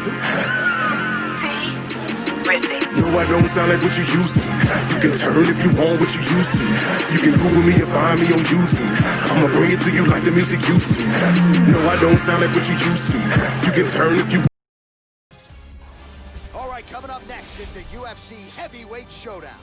Terrific. No, I don't sound like what you used to. You can turn if you want what you used to. You can Google me or find me on YouTube. I'ma bring it to you like the music used to. No, I don't sound like what you used to. You can turn if you. All right, coming up next is the UFC Heavyweight Showdown.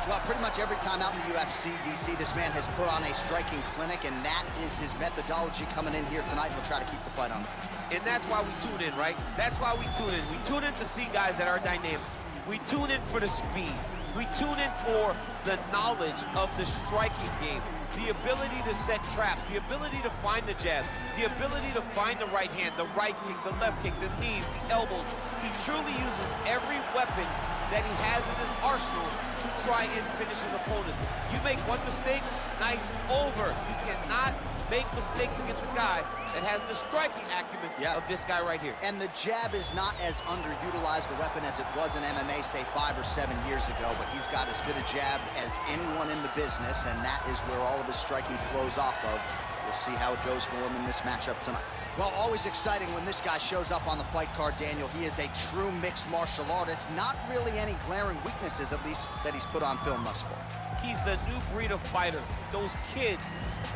Well, pretty much every time out in the UFC, DC, this man has put on a striking clinic, and that is his methodology coming in here tonight. He'll try to keep the fight on the field. And that's why we tune in, right? That's why we tune in. We tune in to see guys that are dynamic. We tune in for the speed. We tune in for the knowledge of the striking game, the ability to set traps, the ability to find the jab, the ability to find the right hand, the right kick, the left kick, the knees, the elbows. He truly uses every weapon that he has in his arsenal to try and finish his opponent. You make one mistake, night's over. You cannot make mistakes against a guy that has the striking acumen of this guy right here. And the jab is not as underutilized a weapon as it was in MMA, say 5 or 7 years ago, but he's got as good a jab as anyone in the business, and that is where all of his striking flows off of. We'll see how it goes for him in this matchup tonight. Well, always exciting when this guy shows up on the fight card, Daniel. He is a true mixed martial artist. Not really any glaring weaknesses, at least, that he's put on film thus far. He's the new breed of fighter. Those kids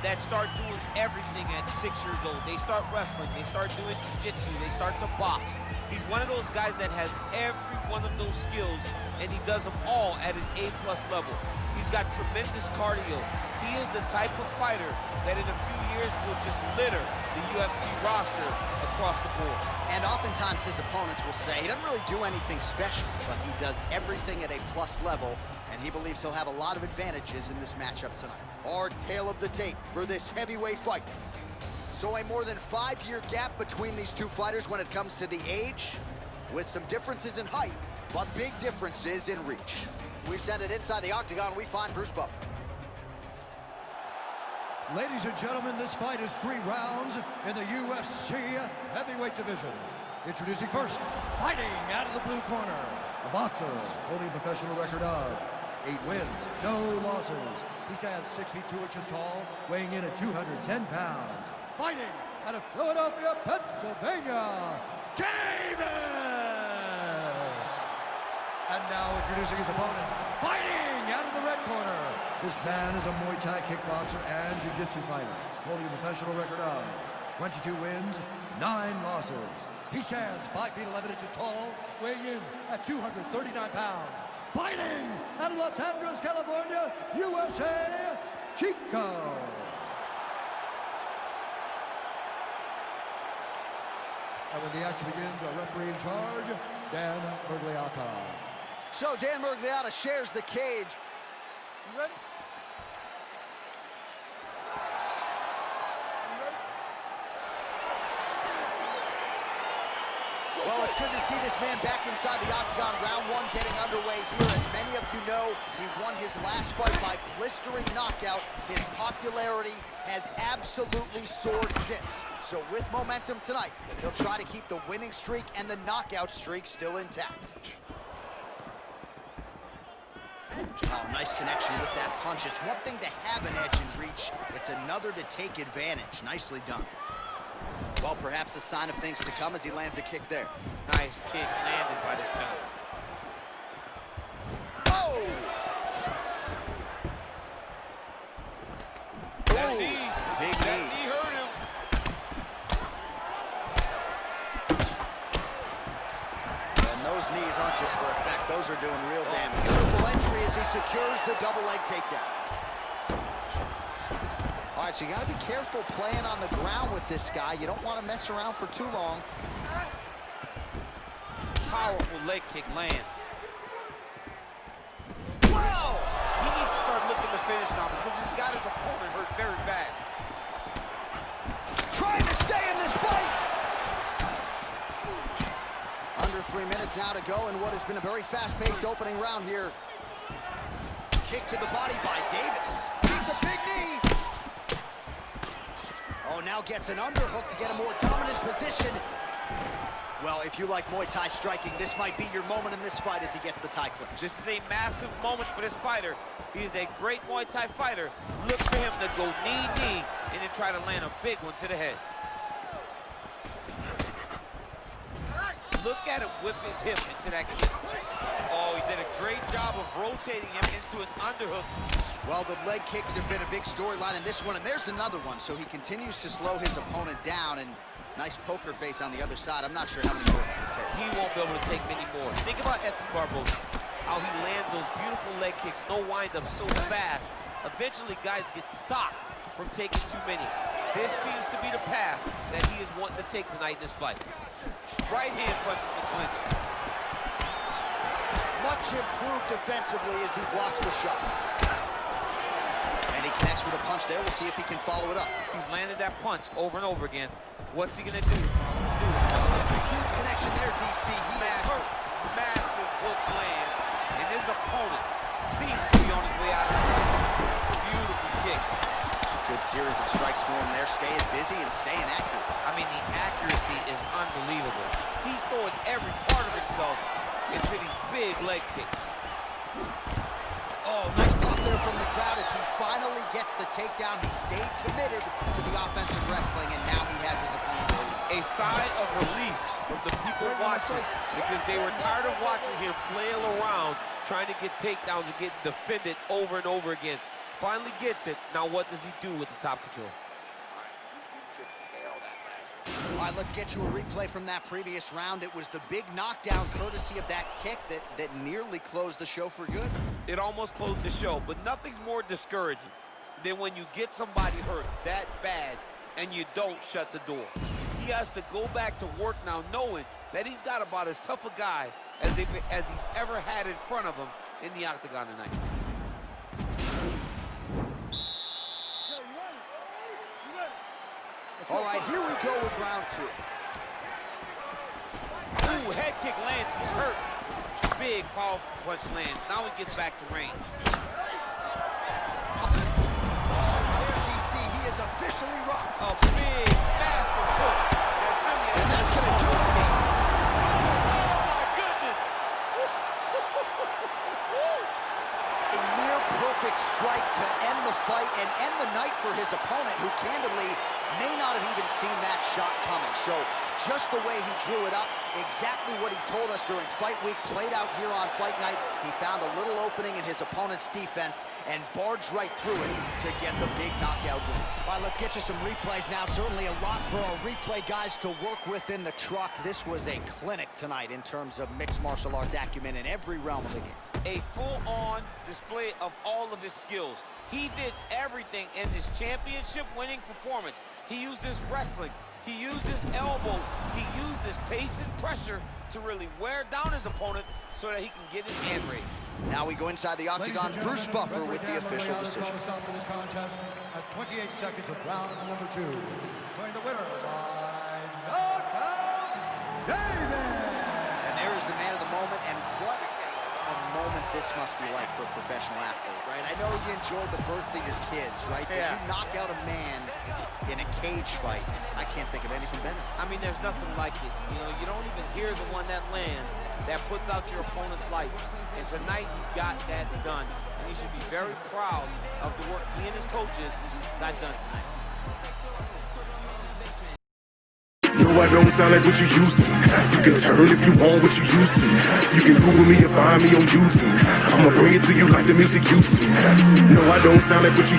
that start doing everything at 6 years old. They start wrestling, they start doing jiu-jitsu, they start to box. He's one of those guys that has every one of those skills, and he does them all at an A+ level. He's got tremendous cardio. He is the type of fighter that in a few years will just litter the UFC roster across the board. And oftentimes his opponents will say he doesn't really do anything special, but he does everything at a plus level, and he believes he'll have a lot of advantages in this matchup tonight. Our tale of the tape for this heavyweight fight. So a more than 5-year gap between these two fighters when it comes to the age, with some differences in height, but big differences in reach. We send it inside the octagon, we find Bruce Buffer. Ladies and gentlemen, this fight is 3 rounds in the UFC heavyweight division. Introducing first, fighting out of the blue corner, a boxer holding a professional record of 8 wins, no losses. He stands 6 feet 2 inches tall, weighing in at 210 pounds. Fighting out of Philadelphia, Pennsylvania, Davis! And now introducing his opponent, fighting out of the red corner. This man is a Muay Thai kickboxer and jiu-jitsu fighter, holding a professional record of 22 wins, 9 losses. He stands 5 feet 11 inches tall, weighing in at 239 pounds. Fighting out of Los Angeles, California, USA, Chico. And when the action begins, our referee in charge, Dan Mergliata. So Dan Mergliata shares the cage. You ready? Well, it's good to see this man back inside the octagon. Round 1 getting underway here. As many of you know, he won his last fight by blistering knockout. His popularity has absolutely soared since. So with momentum tonight, he'll try to keep the winning streak and the knockout streak still intact. Oh, nice connection with that punch. It's one thing to have an edge and reach. It's another to take advantage. Nicely done. Well, perhaps a sign of things to come as he lands a kick there. Nice kick landed by the counter. Oh! That knee. Big That knee. knee hurt him. And those knees aren't just for effect. Those are doing real damage. Beautiful entry as he secures the double leg takedown. All right, so you got to be careful playing on the ground with this guy. You don't want to mess around for too long. Powerful leg kick lands. Whoa! He needs to start looking to finish now because he's got his opponent hurt very bad. Trying to stay in this fight. Under 3 minutes now to go in what has been a very fast-paced opening round here. Kick to the body by Davis. Keeps a big knee. Oh, now gets an underhook to get a more dominant position. Well, if you like Muay Thai striking, this might be your moment in this fight as he gets the Thai clinch. This is a massive moment for this fighter. He is a great Muay Thai fighter. Look for him to go knee, and then try to land a big one to the head. Look at him whip his hip into that kick. Oh, he did a great job of rotating him into an underhook. Well, the leg kicks have been a big storyline in this one, and there's another one. So he continues to slow his opponent down, and nice poker face on the other side. I'm not sure how many more he can take. He won't be able to take many more. Think about Edson Barboza, how he lands those beautiful leg kicks, no wind-up, so fast. Eventually, guys get stopped from taking too many. This seems to be the path that he is wanting to take tonight in this fight. Right hand punch from the clinch. Much improved defensively as he blocks the shot. And he connects with a punch there. We'll see if he can follow it up. He's landed that punch over and over again. What's he gonna do? That's a huge connection there, DC. He is hurt. Massive hook lands, and his opponent seems to be on his way out of the fight. Beautiful kick. Good series of strikes for him there, staying busy and staying accurate. I mean, the accuracy is unbelievable. He's throwing every part of himself into these big leg kicks. Oh, nice pop there from the crowd as he finally gets the takedown. He stayed committed to the offensive wrestling, and now he has his opponent where he A sigh of relief from the people watching, because they were tired of watching him flail around trying to get takedowns and get defended over and over again. Finally gets it. Now what does he do with the top control? All right, let's get you a replay from that previous round. It was the big knockdown courtesy of that kick that nearly closed the show for good. It almost closed the show, but nothing's more discouraging than when you get somebody hurt that bad and you don't shut the door. He has to go back to work now knowing that he's got about as tough a guy as he's ever had in front of him in the octagon tonight. All right, here we go with round two. Ooh, head kick lands, he's hurt. Big, powerful punch lands. Now he gets back to range. There, DC, he is officially rocked. A big, massive push. And that's gonna do it. Oh my goodness! A near perfect strike to end the fight and end the night for his opponent, who candidly may not have even seen that shot coming. So just the way he drew it up, exactly what he told us during fight week, played out here on fight night. He found a little opening in his opponent's defense and barged right through it to get the big knockout win. All right, let's get you some replays now. Certainly a lot for our replay guys to work with in the truck. This was a clinic tonight in terms of mixed martial arts acumen in every realm of the game. A full-on display of all of his skills. He did everything in this championship-winning performance. He used his wrestling, he used his elbows, he used his pace and pressure to really wear down his opponent so that he can get his hand raised. Now we go inside the octagon. Bruce Buffer with the official decision. Stop for this contest at 28 seconds of round number 2. Declaring the winner by knockout, David! And there is the man of the moment, and what a moment this must be like for a professional athlete, right? I know you enjoyed the birth of your kids, right? Yeah. But you knock out a man in a cage fight. I can't think of anything better. I mean, there's nothing like it. You know, you don't even hear the one that lands, that puts out your opponent's lights. And tonight, he got that done. And he should be very proud of the work he and his coaches got done tonight. No, I don't sound like what you used to. You can turn if you want what you used to. You can Google me and find me on YouTube. I'ma bring it to you like the music used to. No, I don't sound like what you